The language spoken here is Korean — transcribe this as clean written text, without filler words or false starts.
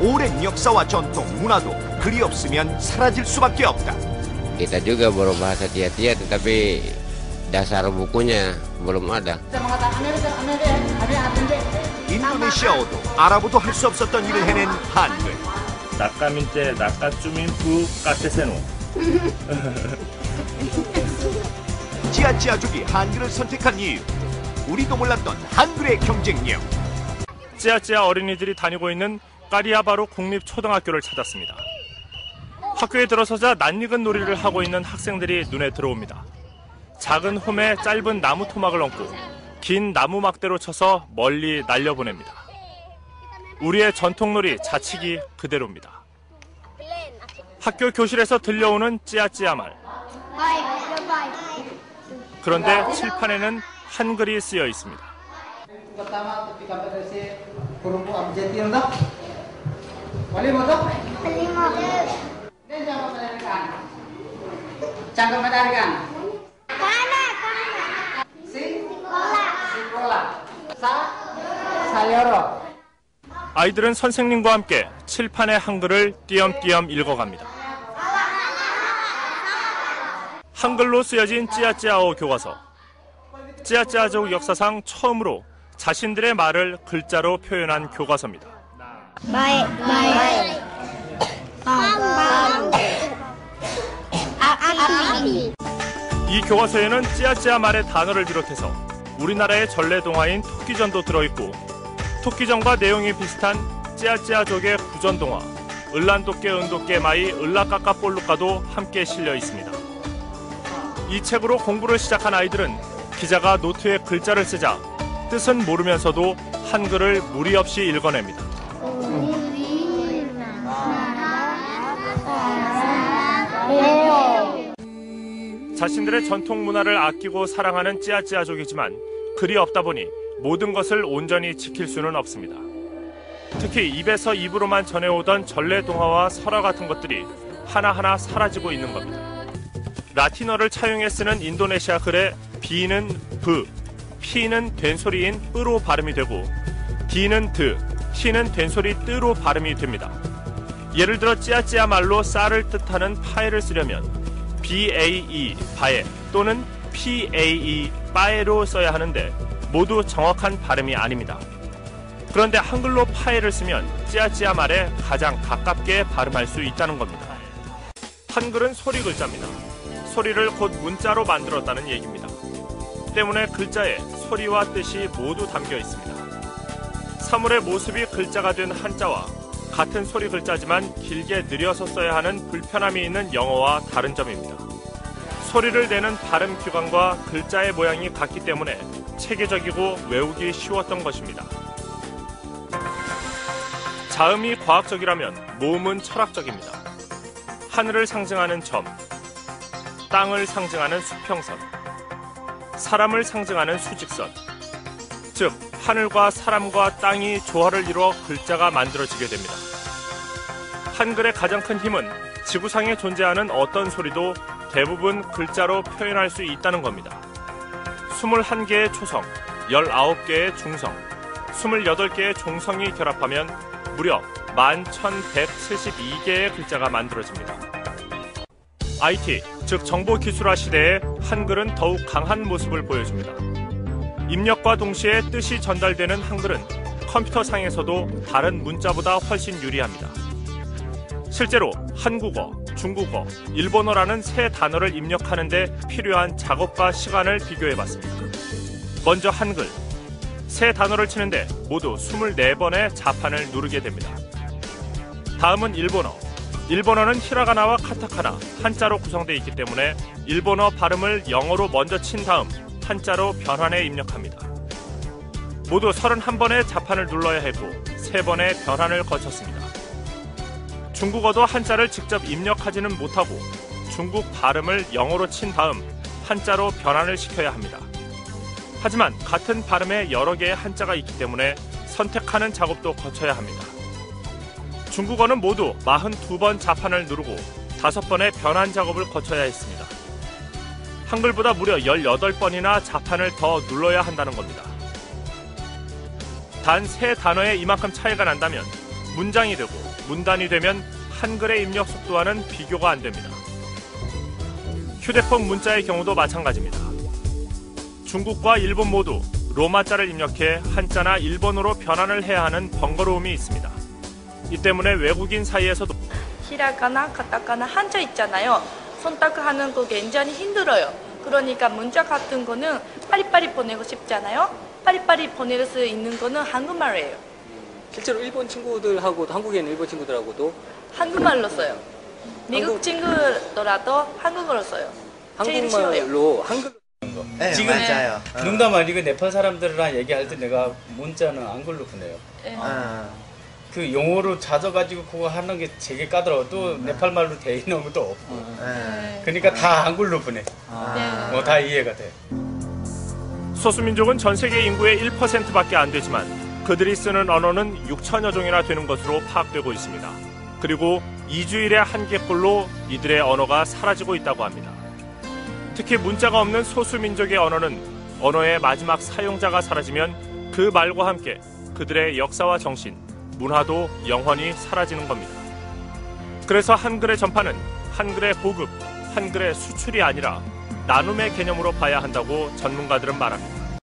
오랜 역사와 전통, 문화도 글이 없으면 사라질 수밖에 없다. Kita juga berbahasa Tia-Tia, tetapi dasar bukunya belum ada. 인도네시아어도 아랍어도 할 수 없었던 일을 해낸 한글. 낙가민째 낙가쭈민푸 까테세노. 찌아찌아족이 한글을 선택한 이유, 우리도 몰랐던 한글의 경쟁력. 찌아찌아 어린이들이 다니고 있는 까리아바루 국립초등학교를 찾았습니다. 학교에 들어서자 낯익은 놀이를 하고 있는 학생들이 눈에 들어옵니다. 작은 홈에 짧은 나무 토막을 얹고 긴 나무 막대로 쳐서 멀리 날려보냅니다. 우리의 전통놀이 자치기 그대로입니다. 학교 교실에서 들려오는 찌아찌아 말. 그런데 칠판에는 한글이 쓰여 있습니다. 아이들은 선생님과 함께 칠판의 한글을 띄엄띄엄 읽어갑니다. 한글로 쓰여진 찌아찌아어 교과서. 찌아찌아족 역사상 처음으로 자신들의 말을 글자로 표현한 교과서입니다. 이 교과서에는 찌아찌아 말의 단어를 비롯해서 우리나라의 전래동화인 토끼전도 들어있고, 토끼전과 내용이 비슷한 찌아찌아족의 구전동화, 을란도깨 은도깨 마이 을라까까볼루까도 함께 실려 있습니다. 이 책으로 공부를 시작한 아이들은 기자가 노트에 글자를 쓰자 뜻은 모르면서도 한글을 무리 없이 읽어냅니다. 자신들의 전통 문화를 아끼고 사랑하는 찌아찌아족이지만 글이 없다 보니 모든 것을 온전히 지킬 수는 없습니다. 특히 입에서 입으로만 전해오던 전래동화와 설화 같은 것들이 하나하나 사라지고 있는 겁니다. 라틴어를 차용해 쓰는 인도네시아 글에 B는 브, P는 된소리인 으로 발음이 되고 D는 드, T는 된소리 뜨로 발음이 됩니다. 예를 들어 찌아찌아 말로 쌀을 뜻하는 파에를 쓰려면 BAE, 바에 또는 PAE, 빠에로 써야 하는데 모두 정확한 발음이 아닙니다. 그런데 한글로 파에를 쓰면 찌아찌아 말에 가장 가깝게 발음할 수 있다는 겁니다. 한글은 소리 글자입니다. 소리를 곧 문자로 만들었다는 얘기입니다. 때문에 글자에 소리와 뜻이 모두 담겨 있습니다. 사물의 모습이 글자가 된 한자와 같은 소리 글자지만 길게 느려서 써야 하는 불편함이 있는 영어와 다른 점입니다. 소리를 내는 발음 기관과 글자의 모양이 같기 때문에 체계적이고 외우기 쉬웠던 것입니다. 자음이 과학적이라면 모음은 철학적입니다. 하늘을 상징하는 점, 땅을 상징하는 수평선, 사람을 상징하는 수직선, 즉 하늘과 사람과 땅이 조화를 이루어 글자가 만들어지게 됩니다. 한글의 가장 큰 힘은 지구상에 존재하는 어떤 소리도 대부분 글자로 표현할 수 있다는 겁니다. 21개의 초성, 19개의 중성, 28개의 종성이 결합하면 무려 11,172개의 글자가 만들어집니다. IT, 즉 정보기술화 시대에 한글은 더욱 강한 모습을 보여줍니다. 입력과 동시에 뜻이 전달되는 한글은 컴퓨터상에서도 다른 문자보다 훨씬 유리합니다. 실제로 한국어, 중국어, 일본어라는 세 단어를 입력하는 데 필요한 작업과 시간을 비교해봤습니다. 먼저 한글, 세 단어를 치는데 모두 24번의 자판을 누르게 됩니다. 다음은 일본어. 일본어는 히라가나와 카타카나, 한자로 구성되어 있기 때문에 일본어 발음을 영어로 먼저 친 다음 한자로 변환해 입력합니다. 모두 31번의 자판을 눌러야 했고 3번의 변환을 거쳤습니다. 중국어도 한자를 직접 입력하지는 못하고 중국 발음을 영어로 친 다음 한자로 변환을 시켜야 합니다. 하지만 같은 발음에 여러 개의 한자가 있기 때문에 선택하는 작업도 거쳐야 합니다. 중국어는 모두 42번 자판을 누르고 5번의 변환 작업을 거쳐야 했습니다. 한글보다 무려 18번이나 자판을 더 눌러야 한다는 겁니다. 단 3단어에 이만큼 차이가 난다면 문장이 되고 문단이 되면 한글의 입력 속도와는 비교가 안 됩니다. 휴대폰 문자의 경우도 마찬가지입니다. 중국과 일본 모두 로마자를 입력해 한자나 일본어로 변환을 해야 하는 번거로움이 있습니다. 이 때문에 외국인 사이에서도 히라가나, 가타카나, 한자 있잖아요. 선택하는 거 굉장히 힘들어요. 그러니까 문자 같은 거는 빨리빨리 보내고 싶잖아요. 빨리빨리 보낼 수 있는 거는 한국말이에요. 실제로 일본 친구들하고도 한국에 있는 일본 친구들하고도 한국말로 써요. 미국 친구더라도 한국어로 써요. 제일 쉬워요. 한국말로 한글 네, 지금 맞아요. 농담 아니고 네팔 사람들이랑 얘기할 때 내가 문자는 한글로 보내요. 네. 그 용어로 찾아가지고 그거 하는 게 되게 까다로워. 또 네팔 말로 돼 있는 것도 없고. 네. 그러니까 다 한글로 보내. 네. 다 이해가 돼. 소수민족은 전 세계 인구의 1%밖에 안 되지만 그들이 쓰는 언어는 6천여 종이나 되는 것으로 파악되고 있습니다. 그리고 2주일에 한 개꼴로 이들의 언어가 사라지고 있다고 합니다. 특히 문자가 없는 소수민족의 언어는 언어의 마지막 사용자가 사라지면 그 말과 함께 그들의 역사와 정신, 문화도 영원히 사라지는 겁니다. 그래서 한글의 전파는 한글의 보급, 한글의 수출이 아니라 나눔의 개념으로 봐야 한다고 전문가들은 말합니다.